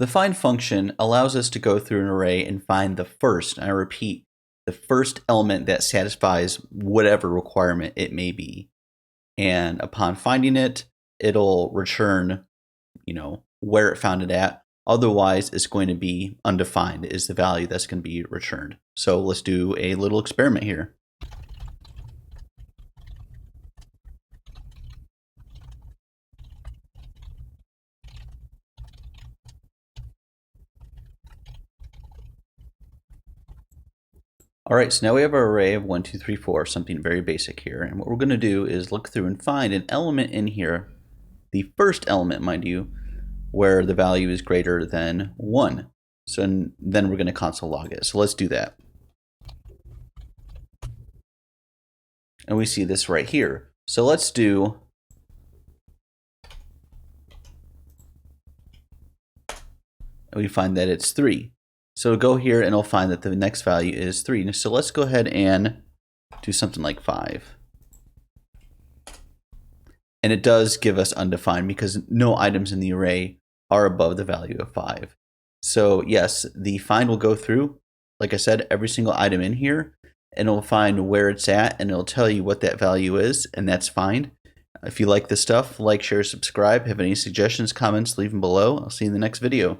The find function allows us to go through an array and find the first, and I repeat, the first element that satisfies whatever requirement it may be. And upon finding it, it'll return, where it found it at. Otherwise, it's going to be undefined is the value that's going to be returned. So let's do a little experiment here. All right, so now we have our array of 1, 2, 3, 4, something very basic here. And what we're going to do is look through and find an element in here, the first element, mind you, where the value is greater than 1. So then we're going to console log it. So let's do that. And we see this right here. So let's do and we find that it's 3. So we'll go here and it'll find that the next value is 3. So let's go ahead and do something like 5. And it does give us undefined because no items in the array are above the value of 5. So yes, the find will go through, like I said, every single item in here, and it'll find where it's at, and it'll tell you what that value is, and that's fine. If you like this stuff, like, share, subscribe. Have any suggestions, comments, leave them below. I'll see you in the next video.